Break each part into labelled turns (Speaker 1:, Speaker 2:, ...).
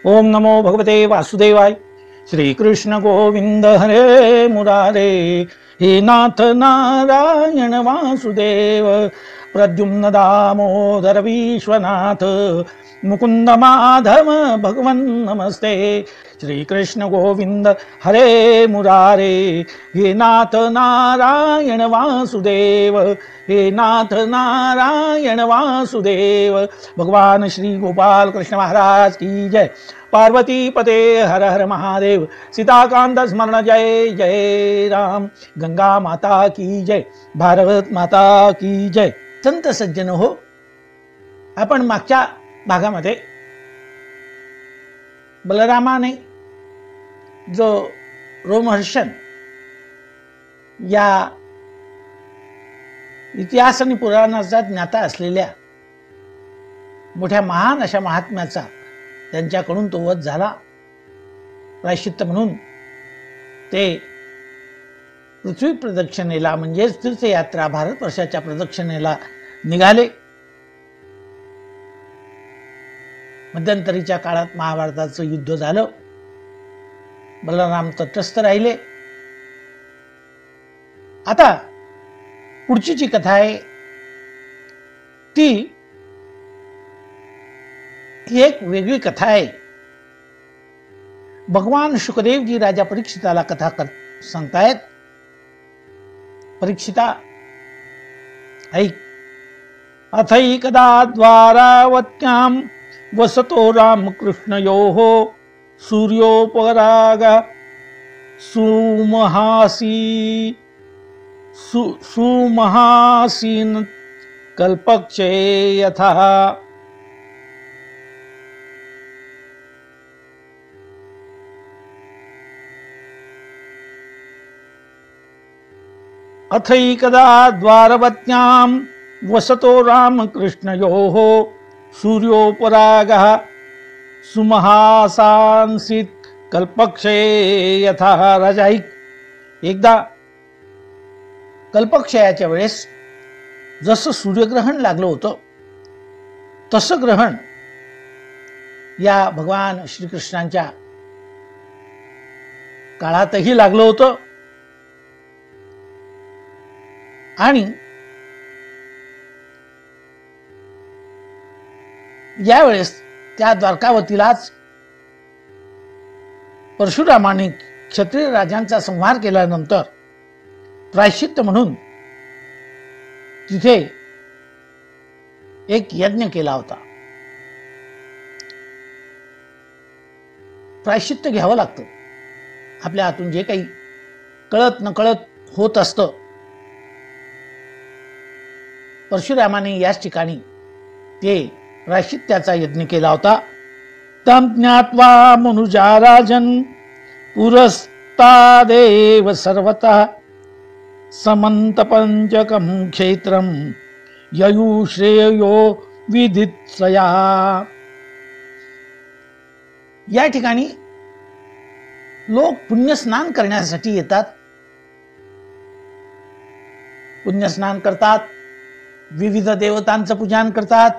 Speaker 1: ओम नमो भगवते वासुदेवाय। श्रीकृष्ण गोविंद हरे मुरारे। हे नाथ नारायण वासुदेव प्रद्युम्न दामोदर विश्वनाथ मुकुंद माधव भगवन् नमस्ते। श्रीकृष्ण गोविंद हरे मुरारे। हे नाथ नारायण वासुदेव, हे नाथ नारायण वासुदेव। भगवान श्री गोपाल कृष्ण महाराज की जय। पार्वती पते हर हर महादेव। सीताकांत स्मरण जय जय राम। गंगा माता की जय, भारत माता की जय। संत सज्जन हो, आपण मागच्या भागामध्ये बलरामाने जो रोमहर्षण या इतिहास आणि पुराणाचा ज्ञाता असलेल्या मोठ्या महान अशा महात्म्याचा त्यांच्याकडून तो वध झाला, प्रायश्चित्त म्हणून ते पृथ्वी प्रदक्षिणेला म्हणजेच तीर्थयात्रा भारतवर्षाच्या प्रदक्षिणेला निघाले। मध्यंतरीच्या काळात महाभारताचं युद्ध झालं, बलराम तटस्थ राहिले। आता पुढची जी कथा आहे ती ही एक वेगळी कथा आहे। भगवान शुकदेवजी राजा परीक्षिताला कथा सांगतायत। परीक्षिता ऐक। अथैकदा द्वारावत्यां वसतो रामकृष्णयोः सूर्योपराग सुमहासीन कल्पक्षे यथा। अथैकदा द्वारवत्यां वसतो रामकृष्णयोः सूर्योपरागः सुमहासांसित कल्पक्षे यथा। राजा ऐक। एकदा कल्पक्षयाच्या वेळेस जसं सूर्यग्रहण लागलं होतं तसं ग्रहण या भगवान श्रीकृष्णांच्या काळातही लागलं होतं आणि यावेळेस त्या द्वारकावतीलाच परशुरामाने क्षत्रिय राजांचा संहार केल्यानंतर प्रायश्चित्त म्हणून तिथे एक यज्ञ केला होता। प्रायश्चित्त घ्यावं लागतं। आपल्या हातून जे काही कळत नकळत होत असतं, परशुरामाने याच ठिकाणी ते प्रायश्चित्ताचा यज्ञ केला होता। तम ज्ञात्वा मनुजा राजन पुरस्तादेव सर्वतः समंत पंचकं क्षेत्रं ययुश्रेयो विदित्सया। या ठिकाणी लोक पुण्यस्नान करण्यासाठी येतात, पुण्यस्नान करतात, विविध देवतांचं पूजन करतात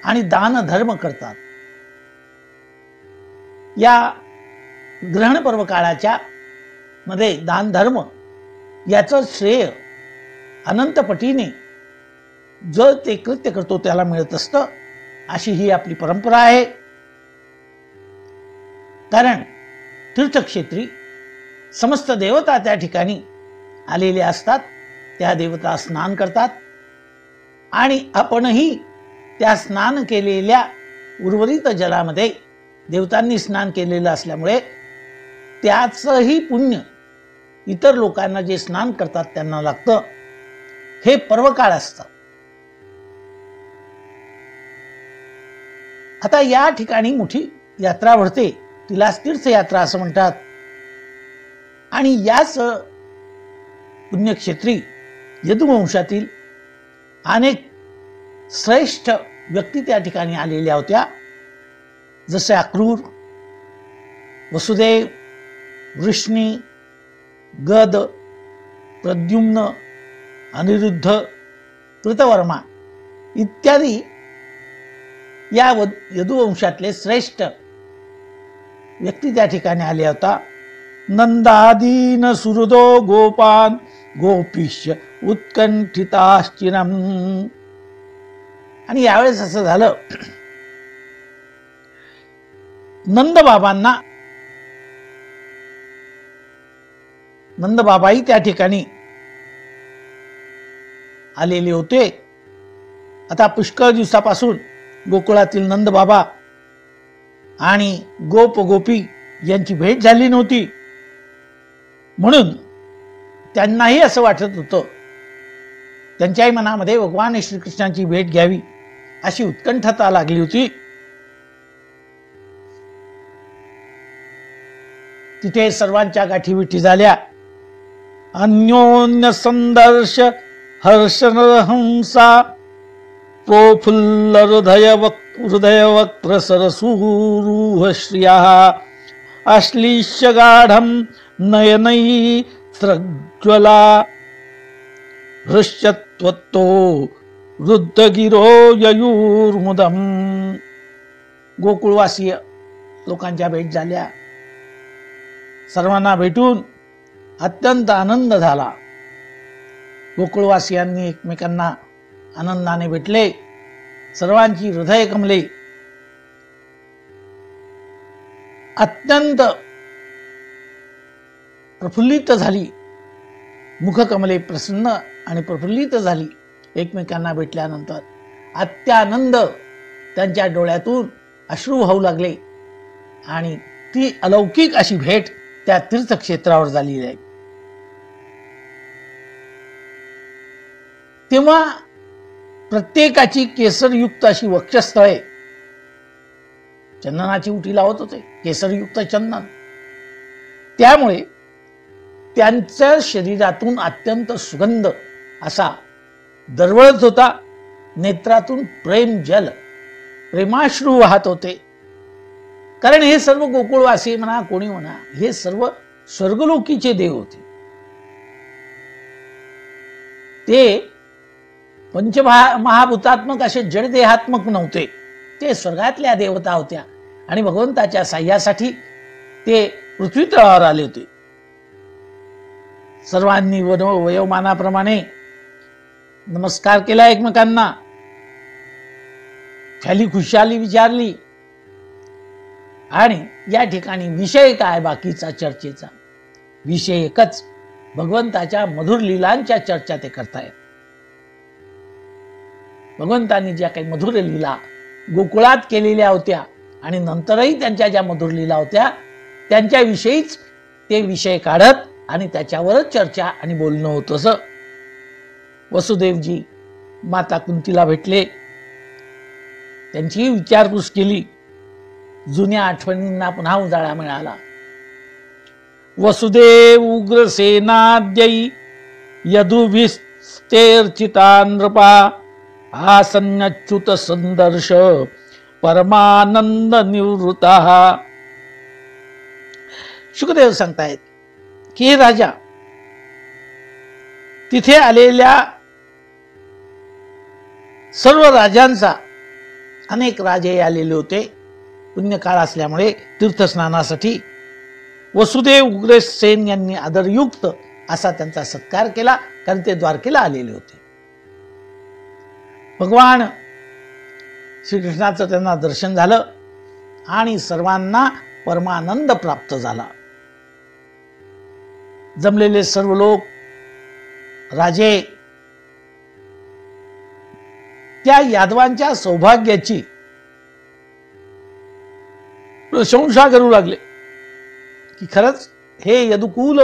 Speaker 1: आणि दान धर्म करतात। या ग्रहण पर्व काळाच्या मध्ये दान धर्म याचं श्रेय अनंत पटीने जो ते कृत्य करतो त्याला मिळत असतं, अशी ही आपली परंपरा आहे। कारण तीर्थक्षेत्री समस्त देवता त्या ठिकाणी आलेले असतात, त्या देवता स्नान करतात आणि आपणही त्या स्नान केलेल्या उर्वरित जलामध्ये देवतांनी स्नान केलेलं असल्यामुळे त्याचंही पुण्य इतर लोकांना जे स्नान करतात त्यांना लागतं। हे पर्वकाळ असतं। आता या ठिकाणी मोठी यात्रा भरते, तिलाच तीर्थयात्रा असं म्हणतात। आणि याच पुण्यक्षेत्री यदुवंशातील अनेक श्रेष्ठ व्यक्ती त्या ठिकाणी आलेल्या होत्या, जसे अक्रूर, वसुदेव, वृष्णी, गद, प्रद्युम्न, अनिरुद्ध, कृतवर्मा इत्यादी या यदुवंशातले श्रेष्ठ व्यक्ती त्या ठिकाणी आले होता. नंदादीन सुहृदो गोपान गोपीश्य उत्कंठिताश्चिरम. आणि यावेळेस असं झालं, नंदबाबाही त्या ठिकाणी आलेले होते. आता पुष्कळ दिवसापासून गोकुळातील नंदबाबा आणि गोप गोपी यांची भेट झाली नव्हती, म्हणून त्यांनाही असं वाटत होतं, त्यांच्याही मनामध्ये भगवान श्रीकृष्णांची भेट घ्यावी अशी उत्कंठता लागली होती. तिथे सर्वांच्या गाठीविठी झाल्या. अन्योन्य संदर्श हर्षहंसा प्रोफुल्ल हृदय वक्त्र सरसूरुह श्रिया अश्लीष्य गाढम नयनई त्रज्वला हृष्यत्वत्तो वृद्धगिरो ययुर्मुदम. गोकुळवासीय लोकांच्या भेट झाल्या. सर्वांना भेटून अत्यंत आनंद झाला. गोकुळवासियांनी एकमेकांना आनंदाने भेटले. सर्वांची हृदय कमले. अत्यंत प्रफुल्लित झाली. मुखकमले प्रसन्न आणि प्रफुल्लित झाली एकमेकांना भेटल्यानंतर. अत्यानंद त्यांच्या डोळ्यातून अश्रू वाहू लागले आणि ती अलौकिक अशी भेट त्या तीर्थक्षेत्रावर झालेली आहे. तेव्हा प्रत्येकाची केसरयुक्त अशी वक्षस्थळे चंदनाची उटी लावत होते, केसरयुक्त चंदन. त्यामुळे त्यांच्या शरीरातून अत्यंत सुगंध असा दरवळत होता. नेत्रातून प्रेम जल, प्रेमाश्रू वाहत होते. कारण हे सर्व गोकुळवासी म्हणा, कोणी म्हणा, हे सर्व स्वर्गलोकीचे देव होते. ते महाभूतात्मक असे जडदेहात्मक नव्हते. ते स्वर्गातल्या देवता होत्या आणि भगवंताच्या साह्यासाठी ते पृथ्वी तळावर आले होते. सर्वांनी वयोमानाप्रमाणे नमस्कार केला एकमेकांना. खाली खुशाली विचारली आणि या ठिकाणी विषय काय बाकीचा चर्चेचा? विषय एकच, भगवंताच्या मधुर लीलांच्या चर्चा ते करतायत. भगवंतांनी ज्या काही मधुर लीला गोकुळात केलेल्या होत्या आणि नंतरही त्यांच्या ज्या मधुर लीला होत्या त्यांच्याविषयीच ते विषय काढत आणि त्याच्यावरच चर्चा आणि बोलणं होतं. असं वसुदेवजी माता कुंतीला भेटले, त्यांची विचारपूस केली. जुन्या आठवणींना पुन्हा उजाळा मिळाला. वसुदेव उग्रसेनाद्यै यदुभिश्चेर्चिता नृपा आसन्नच्युत संदर्श परमानंद निवृत्ता. शुकदेव सांगतायत की हे राजा, तिथे आलेल्या सर्व राजांचा, अनेक राजे आलेले होते पुण्यकाळ असल्यामुळे तीर्थस्नानासाठी. वसुदेव उग्रसेन यांनी आदरयुक्त असा त्यांचा सत्कार केला, कारण ते द्वारकेला आलेले होते. भगवान श्रीकृष्णाचं त्यांना दर्शन झालं आणि सर्वांना परमानंद प्राप्त झाला. जमलेले सर्व लोक, राजे त्या यादवांच्या सौभाग्याची प्रशंसा करू लागले की खरंच हे यदुकुल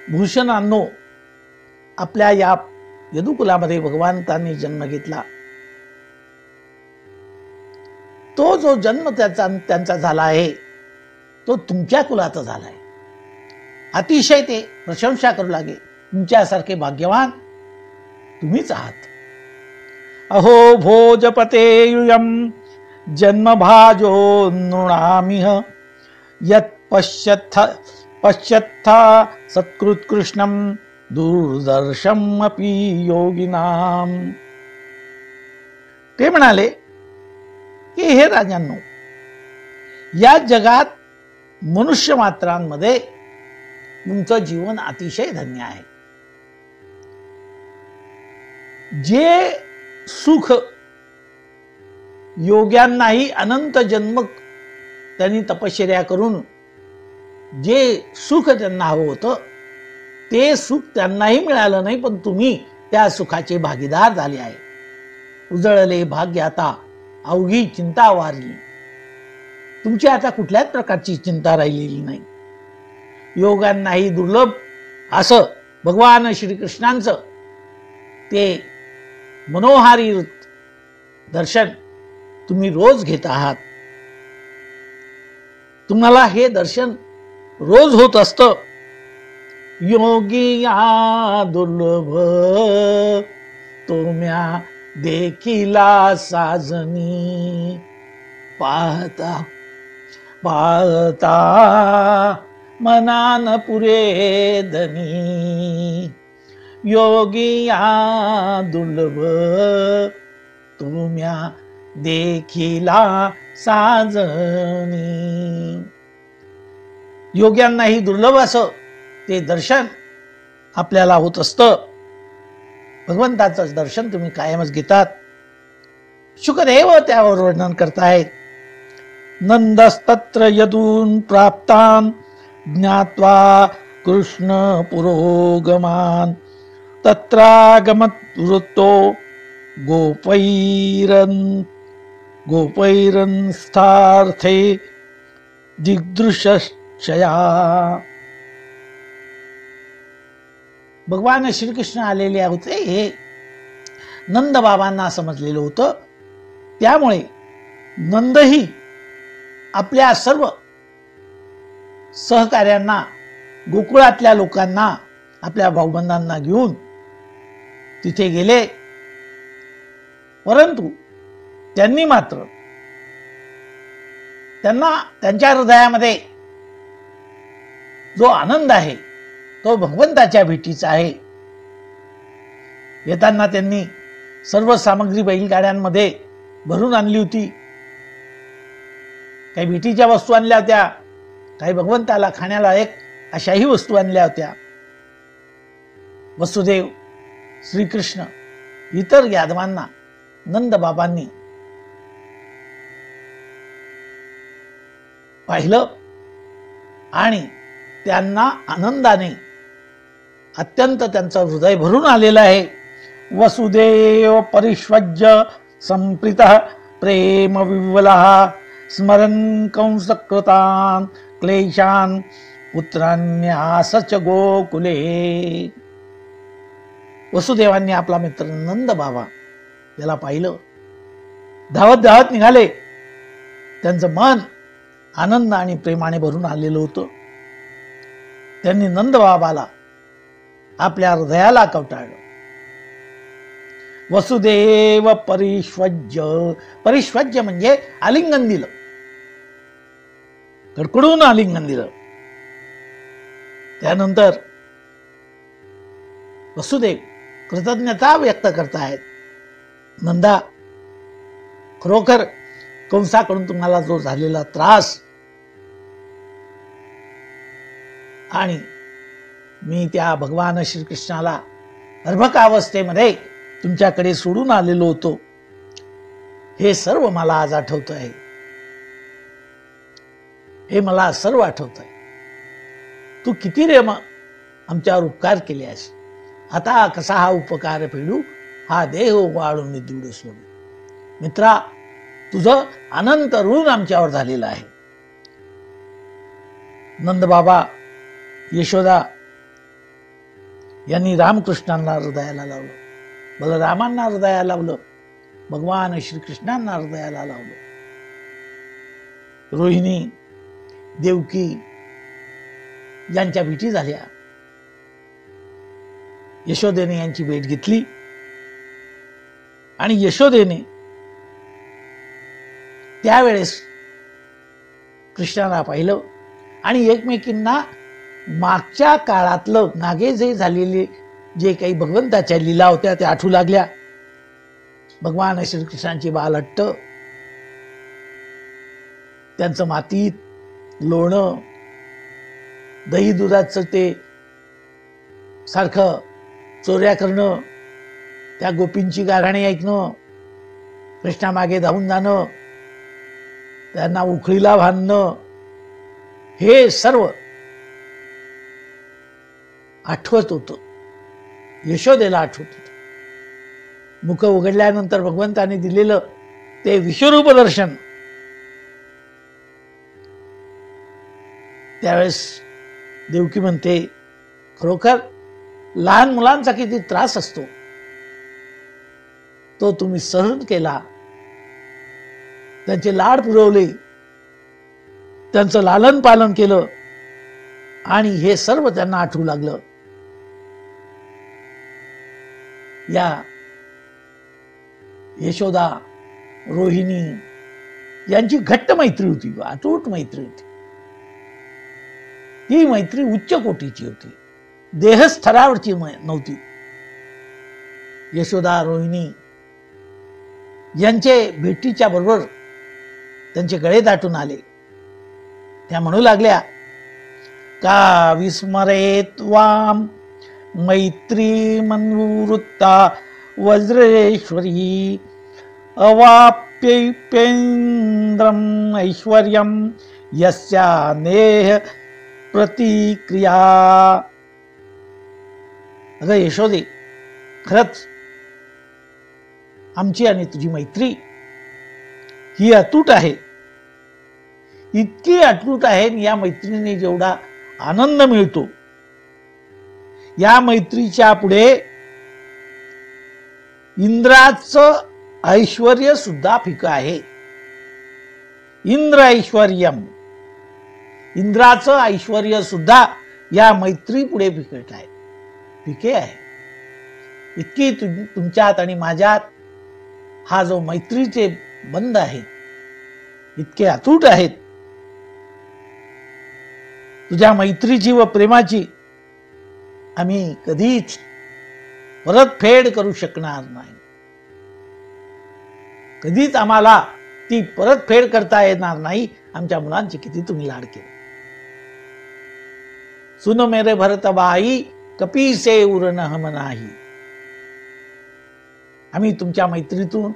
Speaker 1: भूषणांनो, आपल्या या यदुकुलामध्ये भगवंतांनी जन्म घेतला. तो जो जन्म त्यांचा झाला आहे तो तुमच्या कुलाचा झाला आहे. अतिशय ते प्रशंसा करू लागे. तुमच्यासारखे भाग्यवान तुम्हीच आहात. अहो भोजपतेयुयम जन्मभाजो नृणामिह यत् पश्यत्था सत्कृत्कृष्णम दूरदर्शम अपि योगिनाम. ते म्हणाले की हे राजांनो, या जगात मनुष्य मात्रांमध्ये तुमचं जीवन अतिशय धन्य आहे. जे सुख योग्यांनाही अनंत जन्म त्यांनी तपश्चर्या करून जे सुख त्यांना हवं होतं ते सुख त्यांनाही मिळालं नाही, पण तुम्ही त्या सुखाचे भागीदार झाले आहे. उजळले भाग्य आता अवघी चिंता वारली. तुमची आता कुठल्याच प्रकारची चिंता राहिलेली नाही. योगांनाही दुर्लभ असं भगवान श्रीकृष्णांचं ते मनोहारी दर्शन तुम्ही रोज घेत आहात. तुम्हाला हे दर्शन रोज होत असतं. योगी या दुर्लभ तुम्या देखिला साजनी पाहता पाहता मनान पुरे धनी. योगी या दुर्लभ तुम्या देखिला साजनी. योग्यांनाही दुर्लभ असं ते दर्शन आपल्याला होत असतं. भगवंताचं दर्शन तुम्ही कायमच घेतात. शुकदेव त्यावर वर्णन करतायत. नंदस्तत्र यदून प्राप्तान ज्ञात्वा कृष्ण पुरोगमान तत्रागमत वृत्तो गोपैरन स्थार्थे दिग्दृशया. भगवान श्रीकृष्ण आलेले होते हे नंद बाबांना समजलेलं होतं. त्यामुळे नंदही आपल्या सर्व सहकार्यांना गोकुळातल्या लोकांना आपल्या भाऊबंधांना घेऊन तिथे गेले. परंतु त्यांनी मात्र त्यांना त्यांच्या हृदयामध्ये जो आनंद आहे तो भगवंताच्या भेटीचा आहे. येताना त्यांनी सर्व सामग्री बैलगाड्यांमध्ये भरून आणली होती. काही भेटीच्या वस्तू आणल्या होत्या, काही भगवंताला खाण्याला एक अशाही वस्तू आणल्या होत्या. वसुदेव, श्रीकृष्ण, इतर यादवांना नंद बाबांनी पाहिलं आणि त्यांना आनंदाने अत्यंत त्यांचं हृदय भरून आलेलं आहे. वसुदेव परिष्वज्य संप्रीतः प्रेम विवलः स्मरन् कंसकृतान् क्लेशान् पुत्रान्यासच गोकुले. वसुदेवांनी आपला मित्र नंद बाबा याला पाहिलं. धावत धावत निघाले. त्यांचं मन आनंद आणि प्रेमाने भरून आलेलं होतं. त्यांनी नंद बाबाला आपल्या हृदयाला कवटाळलं. वसुदेव परिष्वज्य, परिष्वज्य म्हणजे आलिंगन दिलं, कडकडून आलिंगन दिलं. त्यानंतर वसुदेव कृतज्ञता व्यक्त करतायत. नंदा, खरोखर कंसाकडून तुम्हाला जो झालेला त्रास आणि मी त्या भगवान श्रीकृष्णाला अर्भकावस्थेमध्ये तुमच्याकडे सोडून आलेलो होतो, हे सर्व मला आज आठवत आहे. हे मला सर्व आठवत आहे. तू किती रे आमच्यावर उपकार केले आहेस. आता कसा हा उपकार फेडू, हा देह वाळून मी दूर सोडू. मित्रा, तुझं अनंत ऋण आमच्यावर झालेलं आहे. नंद बाबा, यशोदा यांनी रामकृष्णांना हृदयाला लावलं, बलरामांना हृदयाला लावलं, भगवान श्रीकृष्णांना हृदयाला लावलं. रोहिणी, देवकी यांच्या भेटी झाल्या. यशोदेने यांची भेट घेतली आणि यशोदेने त्यावेळेस कृष्णाला पाहिलं आणि एकमेकींना मागच्या काळातलं मागे जे झालेले जे काही भगवंताच्या लीला होत्या त्या आठवू लागल्या. भगवान श्रीकृष्णांची बालहट्ट, त्यांचं मातीत लोणं, दही दुधाचं ते सारखं चोऱ्या करणं, त्या गोपींची गाराणी ऐकणं, कृष्णामागे धावून जाणं, त्यांना उखळीला बांधणं, हे सर्व आठवत होतं. यशोदेला आठवत होतं. मुख उघडल्यानंतर भगवंताने दिलेलं ते विश्वरूप दर्शन, त्यावेळेस देवकी म्हणते, खरोखर लहान मुलांचा किती त्रास असतो तो तुम्ही सहन केला, त्यांचे लाड पुरवले, त्यांचं लालन पालन केलं, आणि हे सर्व त्यांना आठवू लागलं. या यशोदा, रोहिणी यांची घट्ट मैत्री होती, अतूट मैत्री होती. ही मैत्री उच्च कोटीची होती, देहस्थरावरची नव्हती. यशोदा, रोहिणी यांचे भेटीच्या बरोबर त्यांचे गळे दाटून आले. त्या म्हणू लागल्या, का विस्मरेत वाम मैत्री मनुवृत्ता वज्रेश्वरी अवाप्यैपेन्द्रम ऐश्वर्यम यस्या नेह प्रतिक्रिया. अगं यशोदे, खरंच आमची आणि तुझी मैत्री ही अतूट आहे, इतकी अतूट आहे. या मैत्रीने जेवढा आनंद मिळतो, या मैत्रीच्या पुढे इंद्राचं ऐश्वर्य सुद्धा फिकं आहे. इंद्र ऐश्वर्यम, इंद्राचं ऐश्वर्य सुद्धा या मैत्री पुढे फिकट आहे, फिके आहे. इतकी तुमच्यात आणि माझ्यात हा जो मैत्रीचे बंध आहे, इतके अतूट आहेत. तुझ्या मैत्रीची व प्रेमाची आम्ही कधीच परतफेड करू शकणार नाही. कधीच आम्हाला ती परतफेड करता येणार नाही. आमच्या मुलांचे किती तुम्ही लाड केले. सुन मेरे भरतबाई कपी से उरन हम नाही. आम्ही तुमच्या मैत्रीतून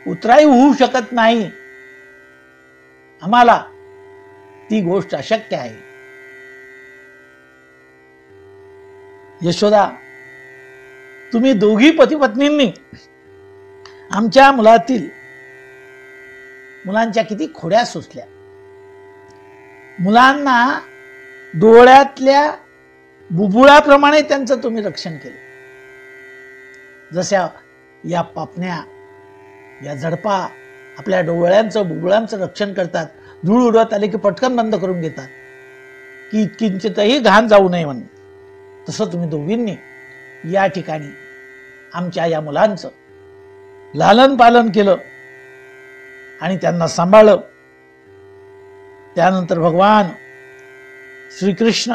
Speaker 1: उतराई होऊ शकत नाही. आम्हाला ती गोष्ट अशक्य आहे. यशोदा, तुम्ही दोघी पतिपत्नींनी आमच्या मुलांच्या किती खोड्या सुचल्या. मुलांना डोळ्यातल्या बुबुळाप्रमाणे त्यांचं तुम्ही रक्षण केलं. जशा या पापण्या, या झडपा आपल्या डोळ्यांचं बुबुळांचं रक्षण करतात, धूळ उडवत आले की पटकन बंद करून घेतात की किंचितही घाण जाऊ नये म्हणून, तसं तुम्ही दोघींनी या ठिकाणी आमच्या या मुलांचं लालन पालन केलं आणि त्यांना सांभाळलं. त्यानंतर भगवान श्रीकृष्ण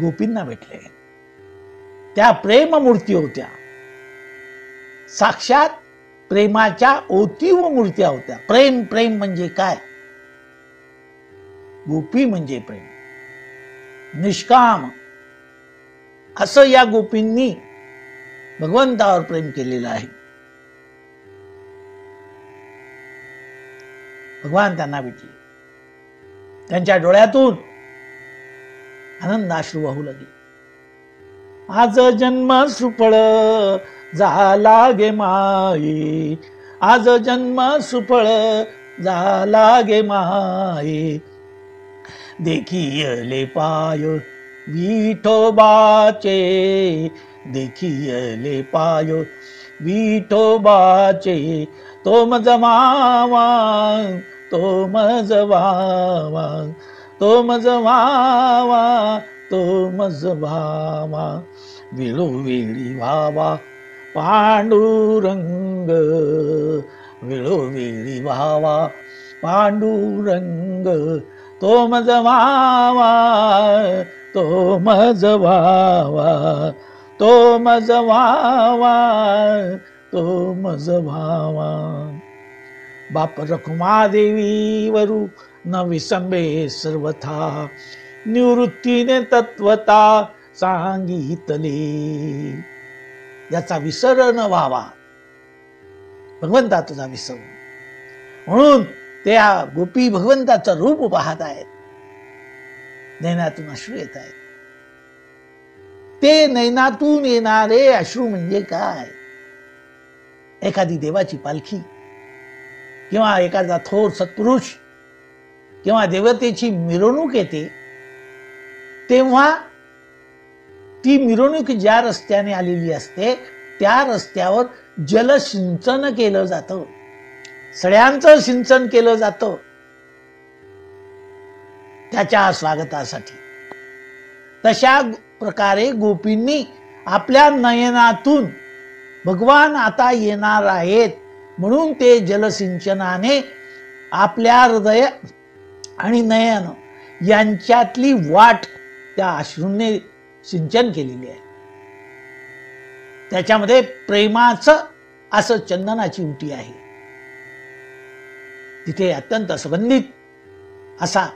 Speaker 1: गोपींना भेटले. त्या प्रेममूर्ती होत्या, साक्षात प्रेमाच्या ओतीव मूर्त्या होत्या. प्रेम, प्रेम म्हणजे काय? गोपी म्हणजे प्रेम, निष्काम असं या गोपींनी भगवंतावर प्रेम केलेलं आहे. भगवान त्यांना भेटले. त्यांच्या डोळ्यातून आनंदाश्रू वाहू लागले. आज जन्म सुफळ झाला गे माये, आज जन्म सुफळ झाला गे माये, देखियले पाय विठोबाचे, देखियले पाय विठोबाचे, तो मज वावा, तो मज वावा, तो मज वावा, तो मज वावा, वेळोवेळी व्हावा पांडुरंग, वेळोवेळी व्हावा पांडुरंग, तो मज वावा, तो मज वावा, तो मज वावा तो मज भावा. बाप रखुमादेवी वरू न विसंबे सर्वथा, निवृत्तीने तत्वता सांगितले. याचा विसर न व्हावा, भगवंता तुझा विसर. म्हणून त्या गोपी भगवंताचं रूप पाहत आहेत, नैनातून अश्रू येत आहेत. ते नैनातून येणारे अश्रू म्हणजे काय? एखादी देवाची पालखी किंवा एखादा थोर सत्पुरुष किंवा देवतेची मिरवणूक येते, तेव्हा ती मिरवणूक ज्या रस्त्याने आलेली असते त्या रस्त्यावर जलसिंचन केलं जातं, सड्यांचं सिंचन केलं जातं त्याच्या स्वागतासाठी. तशा प्रकारे गोपींनी आपल्या नयनातून भगवान आता येणार आहेत म्हणून ते जलसिंचनाने आपल्या हृदय आणि नयन यांच्यातली वाट त्या अश्रूंनी सिंचन केलेली आहे. त्याच्यामध्ये प्रेमाचं असं चंदनाची उटी आहे. तिथे अत्यंत सुगंधित असा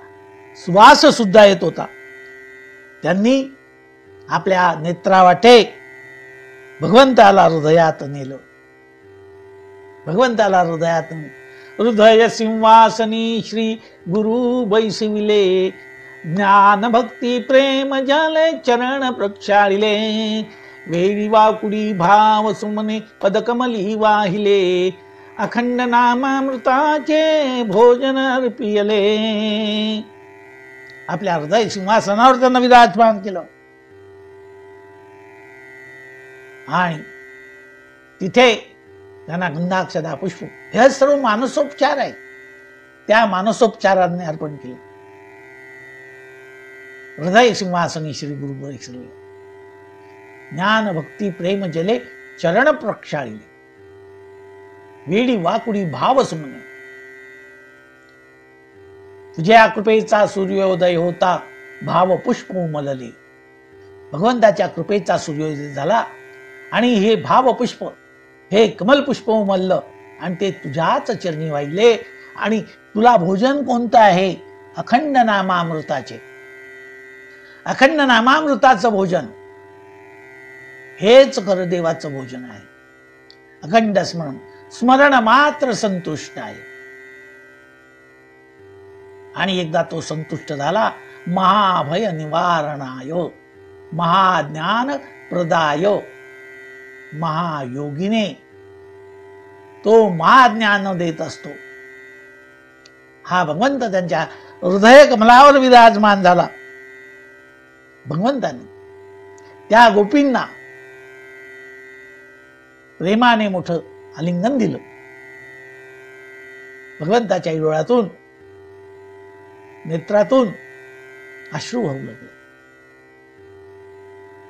Speaker 1: सुवास सुद्धा येत होता. त्यांनी आपल्या नेत्रावाटे भगवंताला हृदयात नेलं. भगवंताला हृदयात हृदय सिंहासनी श्री गुरु बैसविले, ज्ञान भक्ती प्रेम जाले चरण प्रक्षाळिले, वेळी वाकुडी भाव सुमने पदकमली वाहिले, अखंड नामामृताचे भोजन अर्पियले. आपल्या हृदय सिंहासनावर त्यांना विराजमान केलं आणि तिथे त्यांना गंधाक्षदा पुष्प हे सर्व मानसोपचार आहे, त्या मानसोपचाराने अर्पण केले. हृदय सिंहासनी श्री गुरु बैसले, ज्ञान भक्ती प्रेम जले चरण प्रक्षाळिले, वेडी वाकुडी भाव सुमने. तुझ्या कृपेचा सूर्योदय होता भाव पुष्प उमलले. भगवंताच्या कृपेचा सूर्योदय झाला आणि हे भाव पुष्प, हे कमल पुष्प उमललं आणि ते तुझ्याच चरणी वाहिले. आणि तुला भोजन कोणतं आहे? अखंड नामामृताचे. अखंड नामामृताचं भोजन हेच खरं देवाचं भोजन आहे. अखंड स्मरण, स्मरण मात्र संतुष्ट आहे. आणि एकदा तो संतुष्ट झाला, महाभय निवारणाय, महाज्ञान प्रदाय, महायोगीने तो महाज्ञान देत असतो. हा भगवंत त्यांच्या हृदय कमलावर विराजमान झाला. भगवंताने त्या गोपींना प्रेमाने मोठं आलिंगन दिलं. भगवंताच्या डोळ्यातून नेत्रातून अश्रू वाहू लागले.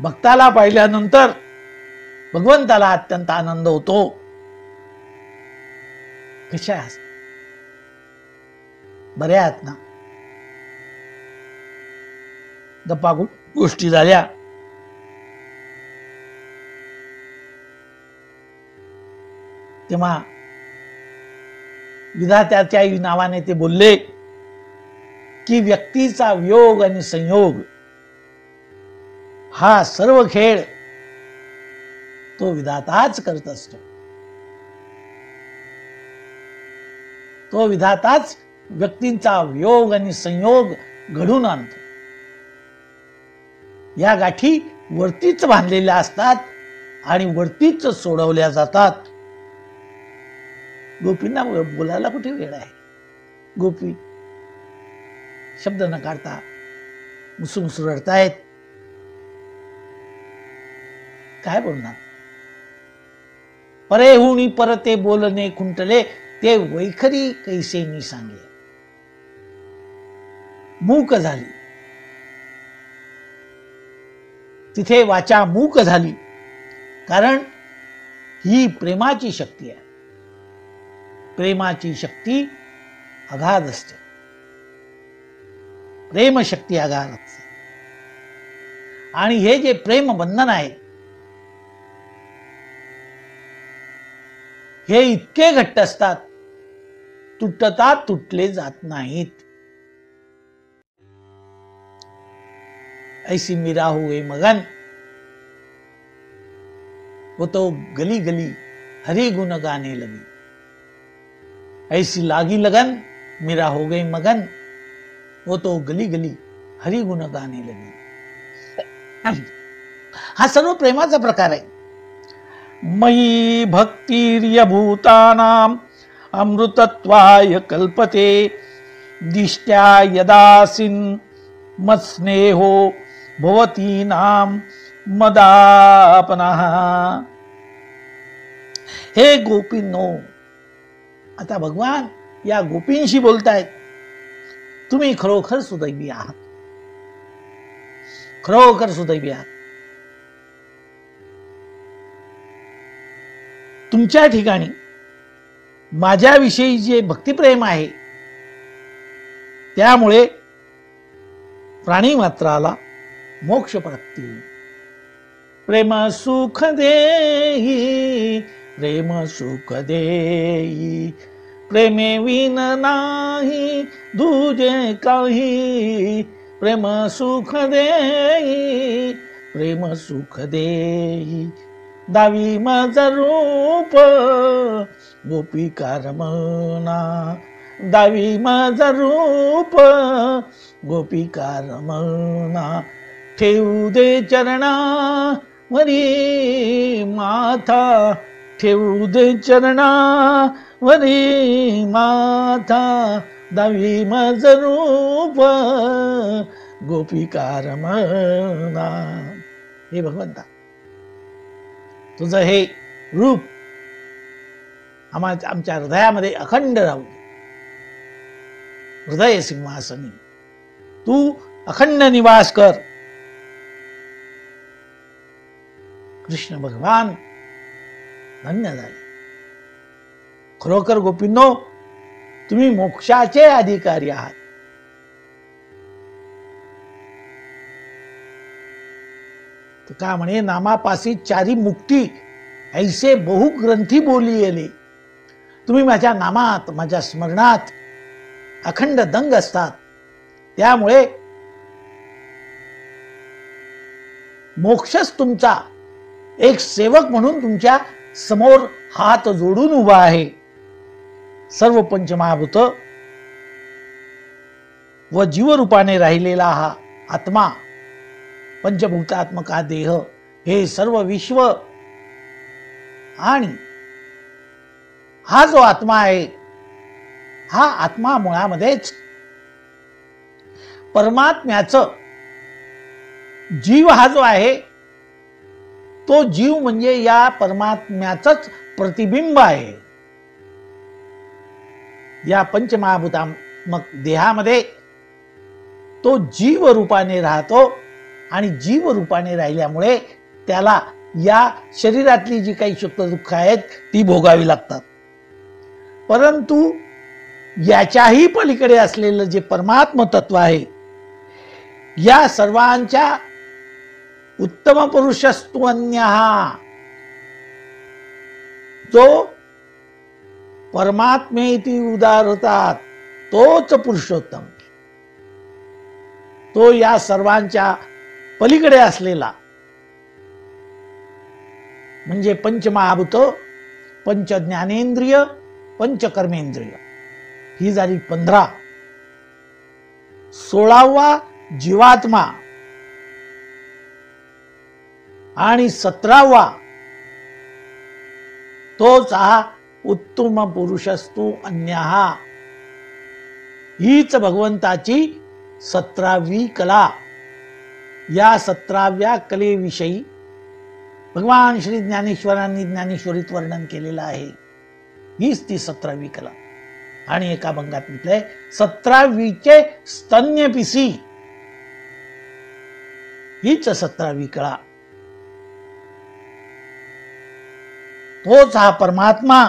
Speaker 1: भक्ताला पाहिल्यानंतर भगवंताला अत्यंत आनंद होतो. कशा आहात? बरे आहात ना? गप्पा गोष्टी झाल्या. तेव्हा विधात्याच्या नावाने ते बोलले की व्यक्तीचा वियोग आणि संयोग हा सर्व खेळ तो विधाताच करत असतो. तो विधाताच व्यक्तींचा वियोग आणि संयोग घडून आणतो. या गाठी वरतीच बांधलेल्या असतात आणि वरतीच सोडवल्या जातात. गोपींना बोलायला कुठे वेळ आहे? गोपी शब्द न काढता मुसुमुसू रडतायत. काय बोलणार? परेहुनी परते बोलणे खुंटले, ते वैखरी कैसेनी सांगे. मूक झाली, तिथे वाचा मूक झाली. कारण ही प्रेमाची शक्ती आहे. प्रेमाची शक्ती अगाध असते. प्रेमशक्ती अगाध असते. आणि हे जे प्रेम बंधन आहे हे इतके घट्ट असतात, तुटता तुटले जात नाहीत. ऐसी मीरा हुए मगन, वो तो गली गली हरि गुण गाने लगी. ऐसी लागी लगन, मीरा हो गई मगन, वो तो गली गली हरि गुण गाने लगी. हा सर्व प्रेमाचा प्रकार आहे. मयी भक्तिर्य भूतानाम अमृतत्वाय कल्पते, दिष्ट्या यदासिन मत्स्नेहो भवती नाम मदापनः. हे गोपींनो, आता भगवान या गोपींशी बोलतायत. तुम्ही खरोखर सुदैवी आहात, खरोखर सुदैवी आहात. तुमच्या ठिकाणी माझ्याविषयी जे भक्तिप्रेम आहे, त्यामुळे प्राणी मात्राला मोक्ष प्राप्ती. प्रेम सुख देई, प्रेम सुख देई, प्रेमे विन नाही दुजे काही. प्रेम सुख देई, प्रेम सुख देई, दावी मज रूप गोपिका रमना. दावी मज रूप गोपिका रमना. ठेवू दे चरणा वरी माथा, ठेवू दे चरणा वरी माथा. दावी मज रूप गोपिका रमना. हे भगवंता, तुझं हे रूप आमच्या हृदयामध्ये अखंड राहू. हृदय सिंहासनी तू अखंड निवास कर. कृष्ण भगवान धन्य झाले. खरोखर गोपींनो, तुम्ही मोक्षाचे अधिकारी आहात. का म्हणे, नामापासी चारी मुक्ती ऐसे बहु ग्रंथी बोलिले. तुम्ही माझ्या नामात, माझ्या स्मरणात अखंड दंग असतात. त्यामुळे मोक्षच तुमचा एक सेवक म्हणून तुमच्या समोर हात जोडून उभा आहे. सर्व पंचमहाभूत व जीवरूपाने राहिलेला हा आत्मा, पंचभूतात्मक हा देह, हे सर्व विश्व आणि हा जो आत्मा आहे, हा आत्मा मुळामध्येच परमात्म्याचं, जीव हा जो आहे तो जीव म्हणजे या परमात्म्याचंच प्रतिबिंब आहे. या पंचमहाभूतात्मक देहामध्ये तो जीव रूपाने राहतो आणि जीव रूपाने राहिल्यामुळे त्याला या शरीरातली जी काही सुख दुःख आहेत ती भोगावी लागतात. परंतु याच्याही पलीकडे असलेलं जे परमात्म तत्व आहे, या सर्वांच्या उत्तम पुरुषस्तु अन्यहा, जो परमात्मेती उदार होतात तोच पुरुषोत्तम. तो या सर्वांच्या पलीकडे असलेला म्हणजे पंचमहाभूत, पंच ज्ञानेंद्रिय, पंच कर्मेंद्रिय, ही झाली 15. 16वा जीवात्मा आणि 17वा तोच हा उत्तम पुरुषस्तु अन्यहा. हीच भगवंताची 17वी कला. या 17व्या कलेविषयी भगवान श्री ज्ञानेश्वरांनी ज्ञानेश्वरीत वर्णन केलेलं आहे. हीच ती 17वी कला. आणि एका भंगात म्हटलंय 17वीचे स्तन्य पिसी. हीच 17वी कला. तोच हा परमात्मा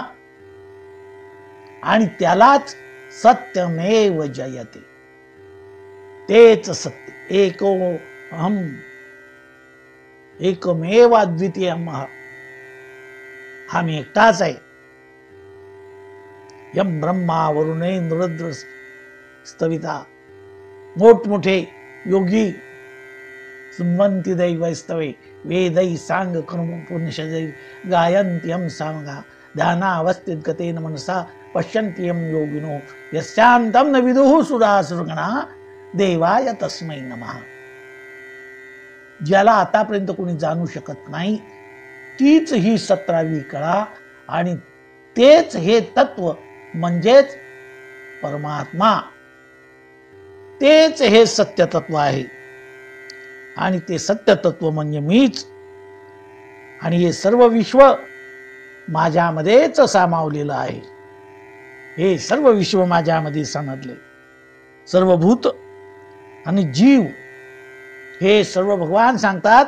Speaker 1: आणि त्यालाच सत्यमेव जयते. तेच सत्य. एको अहम एकमेव अद्वितीय. हा मी एकटाच आहे. यम ब्रह्मा वरुणेंद्र स्तविता, मोठमोठे योगी सुमंती दैवस्तवे वेदै सांग कर्म पुण्यशदै गायन्त्यम सामगा ध्यानावस्थित गतेन मनसा पश्यन्त्यम योगिनो यस्यांतम न विदुः सुरासुरगणा देवाय तस्मै नमः. ज्याला आतापर्यंत कोणी जाणू शकत नाही तीच ही 17वी कळा आणि तेच हे तत्व म्हणजेच परमात्मा, तेच हे सत्य तत्व आहे. आणि ते सत्य तत्व म्हणजे मीच. आणि हे सर्व विश्व माझ्यामध्येच सामावलेलं आहे. हे सर्व विश्व माझ्यामध्ये समजले. सर्व भूत आणि जीव हे सर्व भगवान सांगतात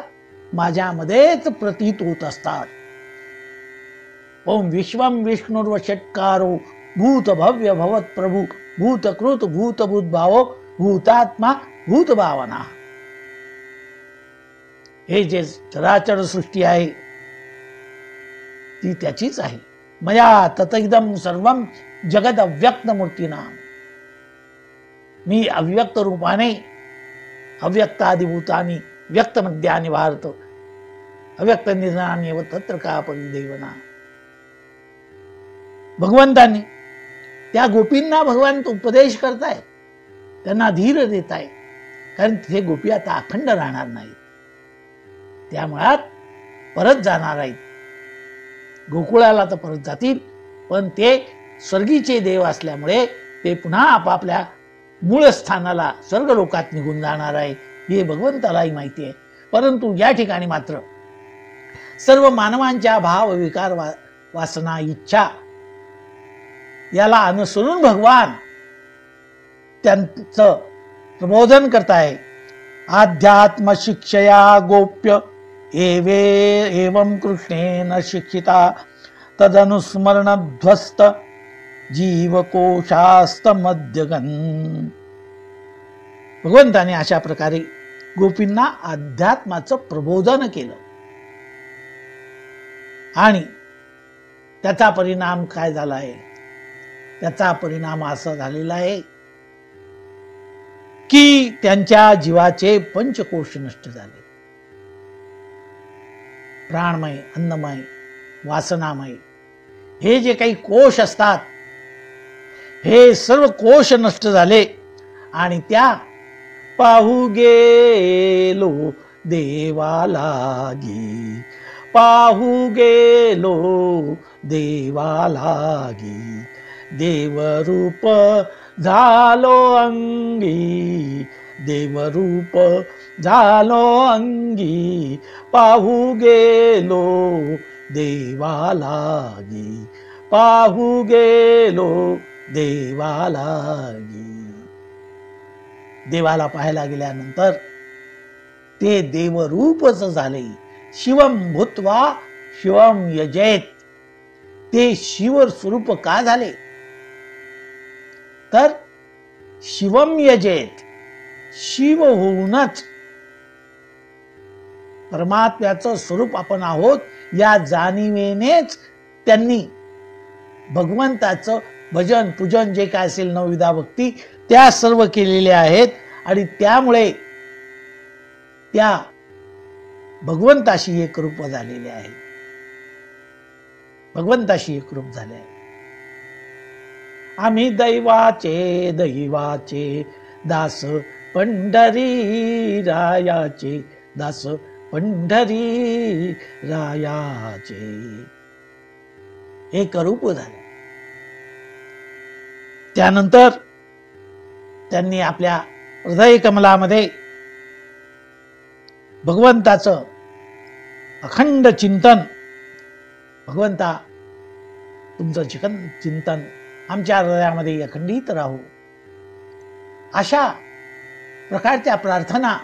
Speaker 1: माझ्यामध्येच प्रतीत होत असतात. ओम विश्वम विष्णुर्वषट्कारो भूत भव्य भवत प्रभू भूतकृत भूतभूत भावो भूतात्मा भूत भावना. हे जे चराचर सृष्टी आहे ती त्याचीच आहे. मया ततइदम सर्वम जगद अव्यक्त मूर्तीना. मी अव्यक्त रूपाने अव्यक्तादिभूतानि व्यक्त मध्यानि भारत अव्यक्त निधनान्यव तत्र का परिदेवना. भगवंतांनी त्या गोपींना भगवान उपदेश करताय, त्यांना धीर देताय, कारण तिथे गोपी आता अखंड राहणार नाहीत. त्या मुळात परत जाणार आहेत. गोकुळाला तर परत जातील, पण ते स्वर्गीचे देव असल्यामुळे ते पुन्हा आपापल्या मूळ स्थानाला स्वर्ग लोकात निघून जाणार आहे हे भगवंतालाही माहिती आहे. परंतु या ठिकाणी मात्र सर्व मानवांच्या भाव विकार वासना इच्छा याला अनुसरून भगवान त्यांचं प्रबोधन करताय. आध्यात्म शिक्षया गोप्य एवं कृष्णेन शिक्षिता तदनुस्मरण ध्वस्त जीवकोशास्त मध्यगन. भगवंताने अशा प्रकारे गोपींना अध्यात्माचं प्रबोधन केलं आणि त्याचा परिणाम काय झाला आहे? त्याचा परिणाम असा झालेला आहे की त्यांच्या जीवाचे पंचकोश नष्ट झाले. प्राणमय, अन्नमय, वासनामय हे जे काही कोश असतात हे सर्व कोश नष्ट झाले आणि त्या पाहू गेलो देवालागी, पाहू गेलो देवालागी, देवरूप झालो अंगी, देवरूप झालो अंगी, पाहू गेलो देवालागी, पाहू गेलो देवालागी. देवाला पाहायला गेल्यानंतर ते देवरूपच झाले. शिवम भूत्वा शिवम यजेत. ते शिव स्वरूप का झाले? तर शिवम यजेत, शिव होऊनच परमात्म्याचं स्वरूप आपण आहोत या जाणीवेनेच त्यांनी भगवंताचं भजन पूजन जे काय असेल नवविधा भक्ती त्या सर्व केलेल्या आहेत आणि त्यामुळे त्या भगवंताशी एकरूप झालेले आहेत. भगवंताशी एकरूप झाले आहे. आम्ही दैवाचे दैवाचे दास पंढरी रायाचे, दास पंढरी रायाचे. एकरूप झाले. त्यानंतर त्यांनी आपल्या हृदय कमलामध्ये भगवंताचं अखंड चिंतन, भगवंता तुमचं चिंतन आमच्या हृदयामध्ये अखंडित राहू अशा प्रकारच्या प्रार्थना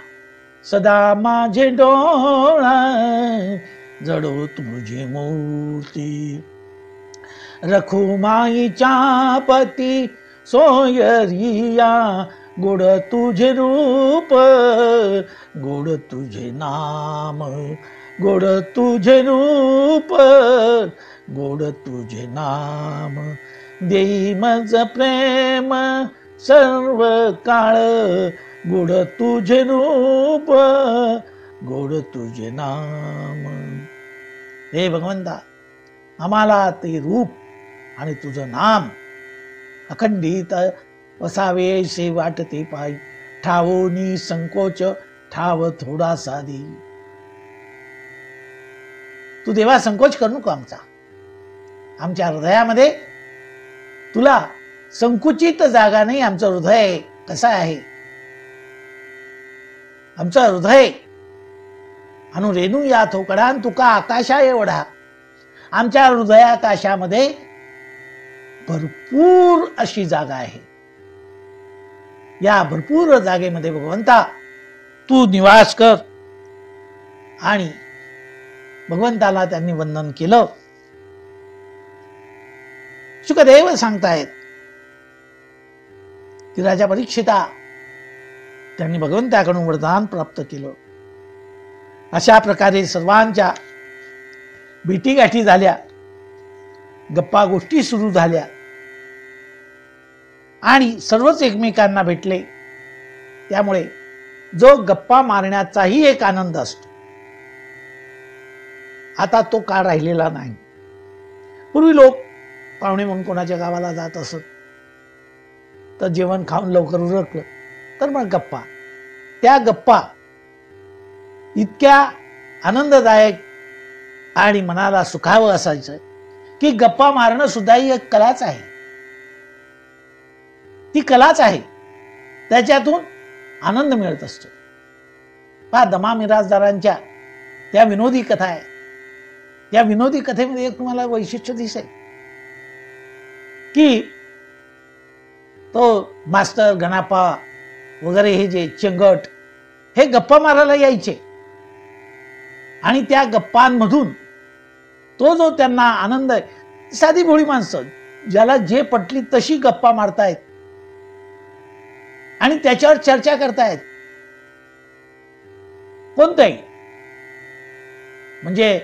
Speaker 1: सदा माझे डोळा जडो तुझी मूर्ती, रखू माईच्या पती सोयरिया, गोड तुझे रूप गोड तुझे नाम, गोड तुझे रूप गोड तुझे नाम, देई मज प्रेम सर्व काळ, गोड तुझे रूप गोड तुझे नाम. हे भगवंता, आम्हाला ते रूप आणि तुझं नाम अखंडित वसावेसे वाटते पायी, ठावोनी संकोच ठाव थोडासा दे. तू देवा संकोच करू नको आमच्या हृदयामध्ये तुला संकुचित जागा नाही. आमचं हृदय कसं आहे? आमचं हृदय अनुरेणू या थोकडान तुका आकाशा एवढा. आमच्या हृदयाकाशामध्ये भरपूर अशी जागा आहे. या भरपूर जागेमध्ये भगवंता तू निवास कर. आणि भगवंताला त्यांनी वंदन केलं. शुकदेव सांगतायत की राजा परीक्षिता, त्यांनी भगवंताकडून वरदान प्राप्त केलं. अशा प्रकारे सर्वांच्या भेटीगाठी झाल्या, गप्पा गोष्टी सुरू झाल्या आणि सर्वच एकमेकांना भेटले. त्यामुळे जो गप्पा मारण्याचाही एक आनंद असतो, आता तो काळ राहिलेला नाही. पूर्वी लोक पाहुणे म्हणून कोणाच्या गावाला जात असत तर जेवण खाऊन लवकर उरकलं तर मग गप्पा. त्या गप्पा इतक्या आनंददायक आणि मनाला सुखावं असायचं की गप्पा मारणं सुद्धा ही एक कलाच आहे. ती कलाच आहे, त्याच्यातून आनंद मिळत असतो. पहा, दमा मिराजदारांच्या त्या विनोदी कथा आहे. या विनोदी कथेमध्ये एक तुम्हाला वैशिष्ट्य दिसेल की तो मास्टर गणापा वगैरे हे जे चंगट हे गप्पा मारायला यायचे आणि त्या गप्पांमधून तो जो त्यांना आनंद आहे, साधी भोळी माणसं ज्याला जे पटली तशी गप्पा मारतायत आणि त्याच्यावर चर्चा करतायत. कोणत्याही म्हणजे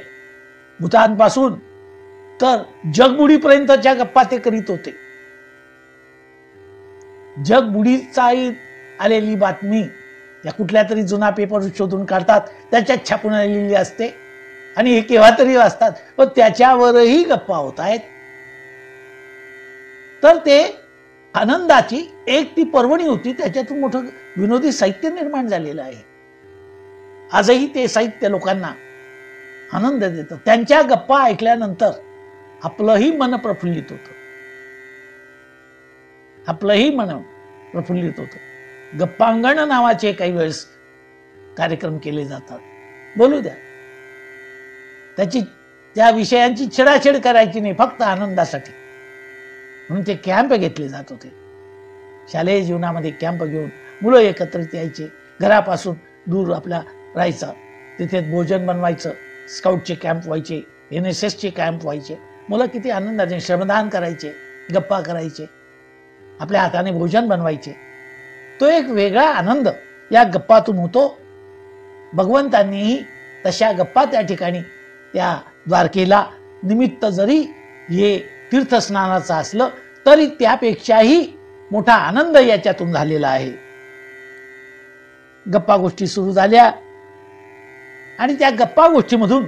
Speaker 1: भूतांपासून तर जगबुडीपर्यंतच्या गप्पा ते करीत होते. जगबुडीचाही आलेली बातमी या कुठल्या तरी जुना पेपर शोधून काढतात, त्याच्यात छापून आलेली असते आणि हे केव्हा तरी वाचतात, पण त्याच्यावरही गप्पा होत आहेत. तर ते आनंदाची एक ती पर्वणी होती, त्याच्यातून मोठं विनोदी साहित्य निर्माण झालेलं आहे. आजही ते साहित्य लोकांना आनंद देतं. त्यांच्या गप्पा ऐकल्यानंतर आपलंही मन प्रफुल्लित होतं. आपलंही मन प्रफुल्लित होतं. गप्पांगण नावाचे काही वेळेस कार्यक्रम केले जातात. बोलू द्या, त्या विषयांची छेडाछेड करायची नाही, फक्त आनंदासाठी. म्हणून ते कॅम्प घेतले जात होते. शालेय जीवनामध्ये कॅम्प घेऊन मुलं एकत्रित यायचे. घरापासून दूर आपल्या राहायचं, तिथे भोजन बनवायचं. स्काउटचे कॅम्प व्हायचे, NSSचे कॅम्प व्हायचे. मुलं किती आनंदाने श्रमदान करायचे, गप्पा करायचे, आपल्या हाताने भोजन बनवायचे. तो एक वेगळा आनंद या गप्पातून होतो. भगवंतांनीही तशा गप्पा त्या ठिकाणी त्या द्वारकेला निमित्त जरी हे तीर्थस्नानाचं असलं तरी त्यापेक्षाही मोठा आनंद याच्यातून झालेला आहे. गप्पा गोष्टी सुरू झाल्या आणि त्या गप्पा गोष्टीमधून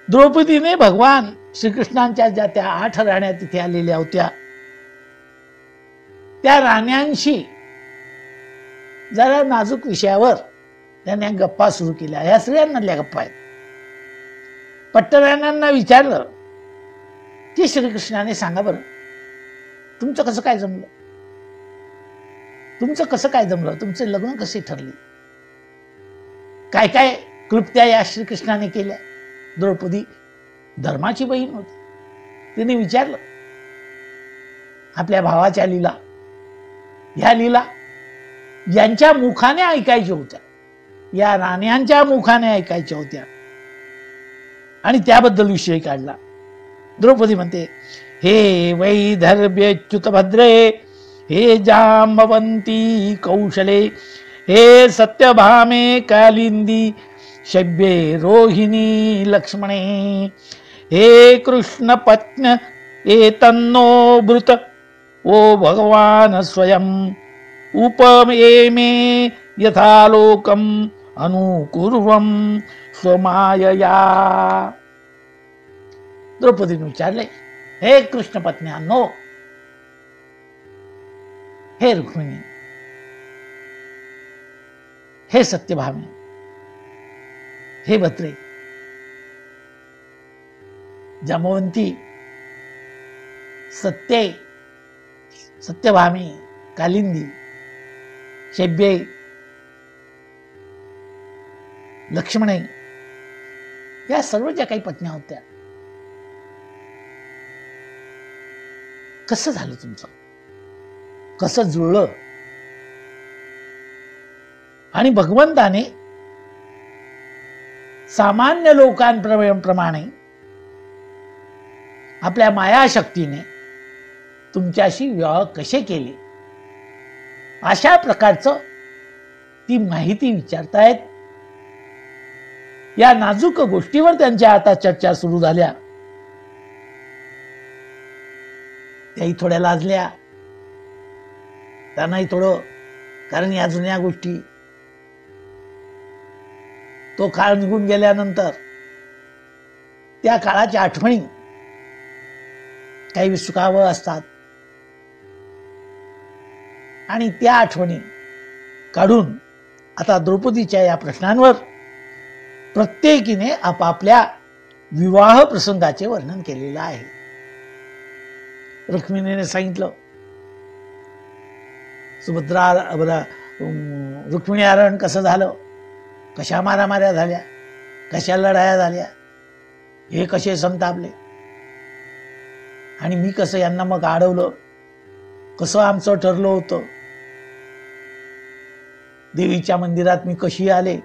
Speaker 1: द्रौपदीने भगवान श्रीकृष्णांच्या ज्या त्या 8 राण्या तिथे आलेल्या होत्या, त्या राण्यांशी जरा नाजूक विषयावर त्यांनी गप्पा सुरू केल्या. ह्या स्त्रियांमधल्या गप्पा आहेत. पट्टराण्यांना विचारलं की श्रीकृष्णाने सांगा बरं, तुमचं कसं काय जमलं, तुमचे लग्न कसे ठरले, काय काय क्लुप्त्या या श्रीकृष्णाने केल्या. द्रौपदी धर्माची बहीण होती. तिने विचारलं. आपल्या भावाच्या लीला, ह्या लीला यांच्या मुखाने ऐकायच्या होत्या, या राण्यांच्या मुखाने ऐकायच्या होत्या आणि त्याबद्दल विषय काढला. द्रौपदी म्हणते, हे वैदर्भ्यच्युत भद्रे, हे जांबवंती कौशले, हे सत्यभामे कालिंदी, शब्ये रोहिणी लक्ष्मणे हे कृष्ण पत्न एतन्नो ब्रुत ओ भगवान स्वयं उपमेमे यथा लोकम अनुकुर्वं स्वमायया. द्रौपदीने विचारले, हे कृष्ण पत्न्यांनो, हे रुक्मिणी, हे सत्यभामी, हे भद्रे, जांबवंती, सत्यभामी, कालिंदी, शब्ये, लक्ष्मणे, या सर्व ज्या काही पत्न्या होत्या, कसं झालं तुमचं, कसं जुळलं? आणि भगवंताने सामान्य लोकांप्रमाणे आपल्या मायाशक्तीने तुमच्याशी विवाह कसे केले, अशा प्रकारचं ती माहिती विचारतायत. या नाजूक गोष्टीवर त्यांच्या आता चर्चा सुरू झाल्या. त्याही थोड्या लाजल्या, त्यांनाही थोडं, कारण या जुन्या गोष्टी, तो काळ निघून गेल्यानंतर त्या काळाच्या आठवणी काही सुखावह असतात आणि त्या आठवणी काढून आता द्रौपदीच्या या प्रश्नांवर प्रत्येकीने आपापल्या विवाह प्रसंगाचे वर्णन केलेलं आहे. रुक्मिणीने सांगितलं, रुक्मिणी हरण कसं झालं, कशा मारामाऱ्या झाल्या, कशा लढाया झाल्या, हे कसे संतापले, आणि मी कसं यांना मग अडवलं, कसं आमचं ठरलं होतं, देवीच्या मंदिरात मी कशी आले,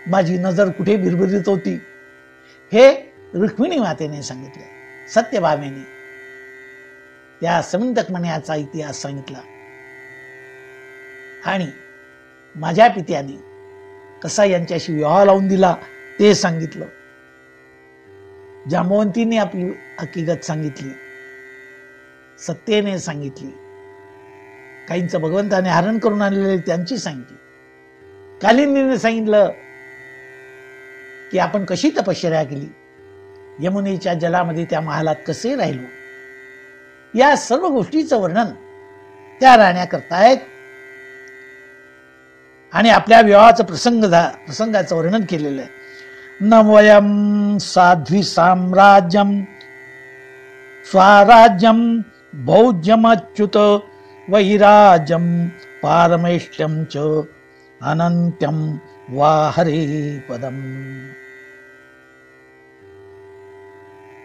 Speaker 1: माझी नजर कुठे भिरभिरीत होती, हे रुक्मिणी मातेने सांगितले. सत्यभामेने त्या समंतकमण्याचा इतिहास सांगितला आणि माझ्या पित्याने कसा यांच्याशी विवाह लावून दिला ते सांगितलं. जांबवंतीने आपली हकीकत सांगितली, सत्येने सांगितली, काहींचं भगवंताने हरण करून आणलेले त्यांची सांगितली. कालिंदीने सांगितलं की आपण कशी तपश्चर्या केली, यमुनेच्या जलामध्ये त्या महालात कसे राहिलो, या सर्व गोष्टीचं वर्णन त्या राण्या करतायत आणि आपल्या विवाहाचं प्रसंगाचं वर्णन केलेलं आहे. न वयं साध्वी साम्राज्यम स्वराज्यम भौज्यमच्युत वैराज्यम पारमेष्ठ्यम च अनंत्यम वा हरे पदम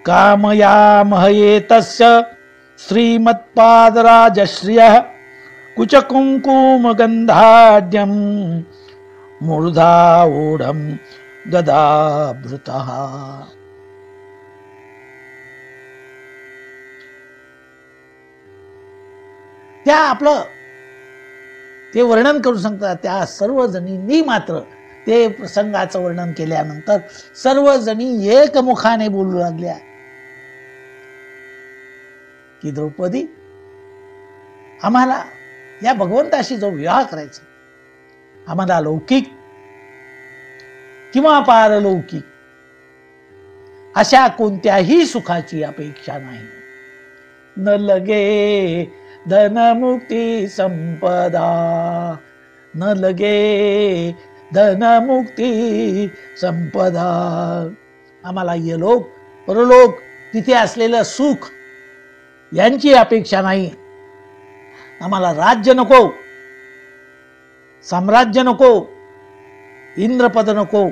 Speaker 1: कामयामहे तस्य श्रीमत्पादराजश्रियः कुचकुंकुमगन्धाढ्यं मूर्धाऊढं गदाभृतः. त्या आपलं ते वर्णन करून सांगतात. त्या सर्वजणींनी मात्र ते प्रसंगाचं वर्णन केल्यानंतर सर्वजणी एकमुखाने बोलू लागल्या की द्रौपदी, आम्हाला या भगवंताशी जो विवाह करायचा, आम्हाला लौकिक किंवा पारलौकिक अशा कोणत्याही सुखाची अपेक्षा नाही. न लगे धनमुक्ती संपदा, न लगे धनमुक्ती संपदा. आम्हाला यलोक परलोक तिथे असलेलं सुख यांची अपेक्षा नाही. आम्हाला राज्य नको, साम्राज्य नको, इंद्रपद नको,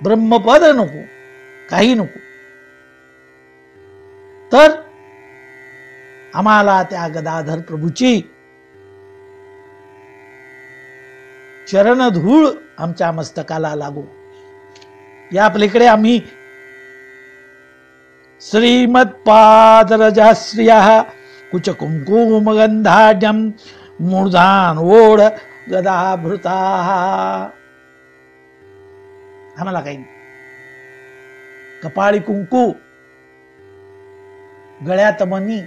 Speaker 1: ब्रह्मपद नको, काही नको. तर आम्हाला त्या गदाधर प्रभूची चरणधूळ आमच्या मस्तकाला लागो. या पलीकडे आम्ही श्रीमत्पादरजाश्रियः कुचकुंकुमगंधाढ्यं मूर्धान ओढ गदाभृता. आम्हाला काही नाही. कपाळी कुंकू, गळ्यात मणी.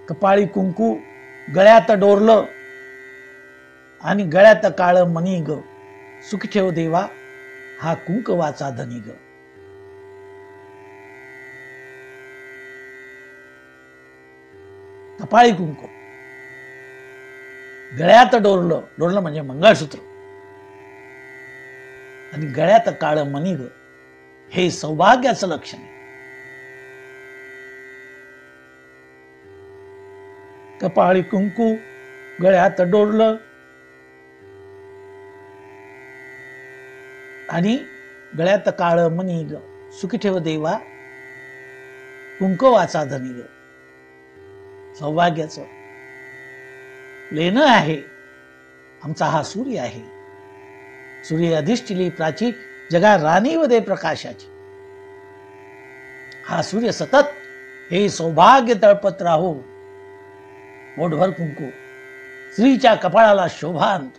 Speaker 1: कपाळी कुंकू, गळ्यात डोरलं आणि गळ्यात काळ मणी ग. सुखी ठेव देवा हा कुंकवाचा धनी ग. कपाळी कुंकू, गळ्यात डोरलं, डोरलं म्हणजे मंगळसूत्र, आणि गळ्यात काळ मणी ग. हे सौभाग्याचं लक्षण आहे. कपाळी कुंकू, गळ्यात डोरलं आणि गळ्यात काळ मणी ग. सुखी ठेव देवा कुंकवाचा धनी ग. सौभाग्याचं लेणं आहे. आमचा हा सूर्य आहे. सूर्य अधिष्ठिली प्राची जगा राणीव दे प्रकाशाची. हा सूर्य सतत हे सौभाग्य तळपत राहो. पोटभर कुंकू, स्त्रीच्या कपाळाला शोभांत.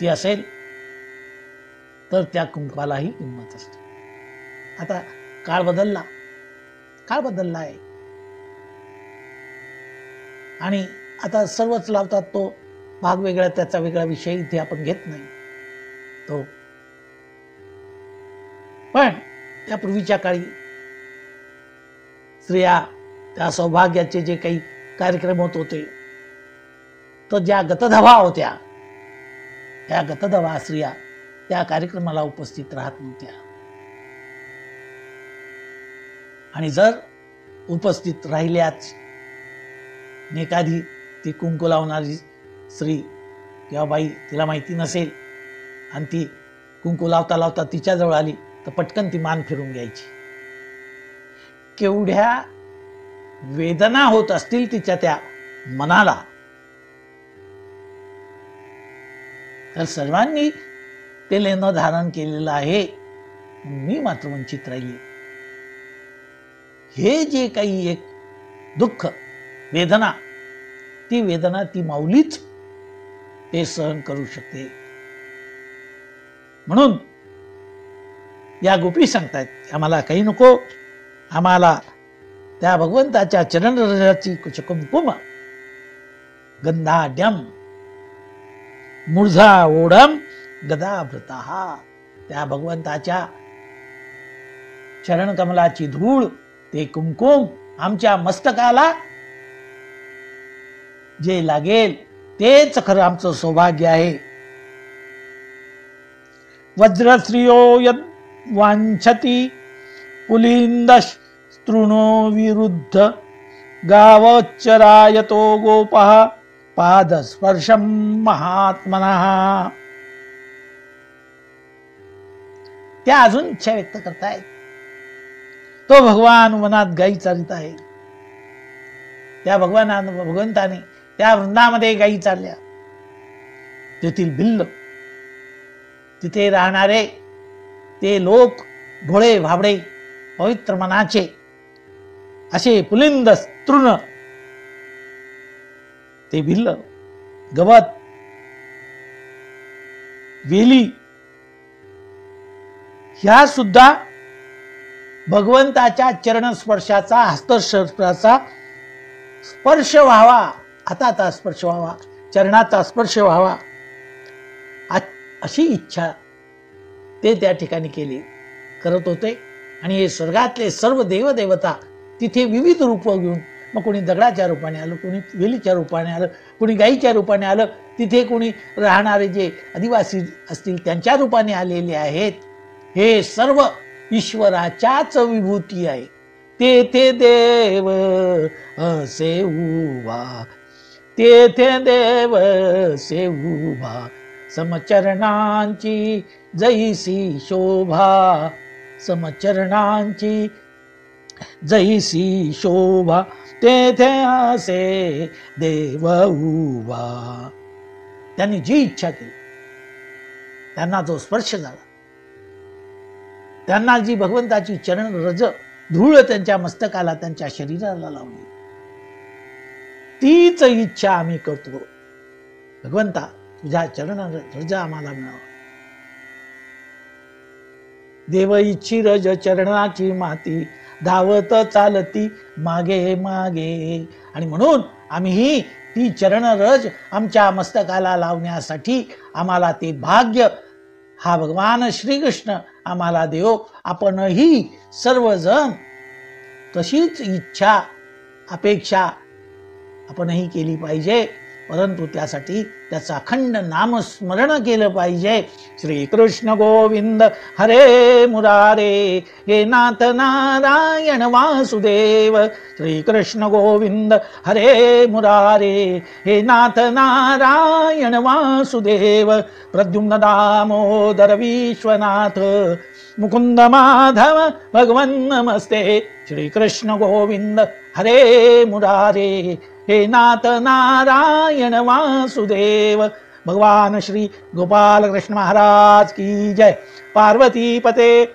Speaker 1: ती असेल तर त्या कुंकवालाही किंमत असते. आता काळ बदलला, काळ बदलला आहे आणि आता सर्वच लावतात. तो भाग वेगळा, त्याचा वेगळा विषय इथे आपण घेत नाही तो. पण त्या पूर्वीच्या काळी स्त्रिया त्या सौभाग्याचे जे काही कार्यक्रम होत होते, तर ज्या गतधवा होत्या, त्या गतधवा स्त्रिया त्या कार्यक्रमाला उपस्थित राहत नव्हत्या. आणि जर उपस्थित राहिल्याच, एखादी ती कुंकू लावणारी स्त्री किंवा बाई तिला माहिती नसेल आणि ती कुंकू लावता लावता तिच्याजवळ आली तर पटकन ती मान फिरून घ्यायची. केवढ्या वेदना होत असतील तिच्या त्या मनाला. तर सर्वांनी ते लेणं धारण केलेलं आहे, मी मात्र वंचित राहिली. हे जे काही एक दुःख, वेदना, ती वेदना ती माऊलीच ते सहन करू शकते. म्हणून या गोपी सांगतायत आम्हाला काही नको, आम्हाला त्या भगवंताच्या चरणरजाची कुचकुंकुम गंधाढ्यम मूर्धा ओढम गदाभृता. त्या भगवंताच्या चरणकमलाची धूळ, ते कुंकुम आमच्या मस्तकाला जे लागेल तेच खरं आमचं सौभाग्य आहे. वज्रश्रियो यद वांछति पुलिंदश तृणो विरुद्ध गावच्चरायतो गोपः पादस्पर्शम महात्मनः. त्या अजून इच्छा व्यक्त करतायत. तो भगवान वनात गायी चारित आहे. त्या भगवंताने त्या वृंदामध्ये गायी चालल्या. तेथील भिल्ल, तिथे राहणारे ते लोक भोळे भाबडे पवित्र मनाचे असे पुलिंद तृण, ते भिल्ल, गवत, वेली, ह्या सुद्धा भगवंताच्या चरणस्पर्शाचा, हस्तस्पर्शाचा स्पर्श व्हावा, हाताचा स्पर्श व्हावा, चरणाचा स्पर्श व्हावा, अशी इच्छा ते त्या ठिकाणी करत होते. आणि हे स्वर्गातले सर्व देवदेवता तिथे विविध रूप घेऊन, मग कोणी दगडाच्या रूपाने आलं, कोणी वेलीच्या रूपाने आलं, कोणी गाईच्या रूपाने आलं, तिथे कोणी राहणारे जे आदिवासी असतील त्यांच्या रूपाने आलेले आहेत. हे सर्व ईश्वराच्याच विभूती आहे. तेथे देव असे उभा, तेथे देव असे उभा, समचरणांची जैसी शोभा, समचरणांची जैसी शोभा, तेथे असे देव उभा. त्यांनी जी इच्छा केली, त्यांना जो स्पर्श झाला, त्यांना जी भगवंताची चरण रज धूळ त्यांच्या मस्तकाला, त्यांच्या शरीराला लावली, तीच इच्छा आम्ही करतो. भगवंता तुझ्या चरण रज आम्हाला मिळावा. देव इच्छी रज चरणाची माती, धावत चालती मागे मागे. आणि म्हणून आम्ही ती चरण रज आमच्या मस्तकाला लावण्यासाठी आम्हाला ते भाग्य हा भगवान श्रीकृष्ण आम्हाला देव. आपणही सर्वजण तशीच इच्छा अपेक्षा आपणही केली पाहिजे. परंतु त्यासाठी त्याचा अखंड नामस्मरण केलं पाहिजे. श्री कृष्ण गोविंद हरे मुरारे, हे नाथ नारायण वासुदेव. श्री कृष्ण गोविंद हरे मुरारे, हे नाथ नारायण वासुदेव. प्रद्युम्न दामोदर विश्वनाथ, मुकुंद माधव भगवन् नमस्ते. श्री कृष्ण गोविंद हरे मुरारे, हे नाथ नारायण वासुदेव. भगवान श्री गोपाल कृष्ण महाराज की जय. पार्वती पते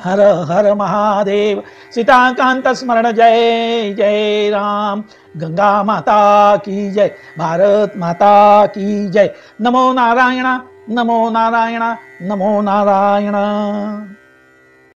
Speaker 1: हर हर महादेव. सीताकांत स्मरण जय जय राम. गंगा माता की जय. भारत माता की जय. नमो नारायण नमो नारायण नमो नारायण.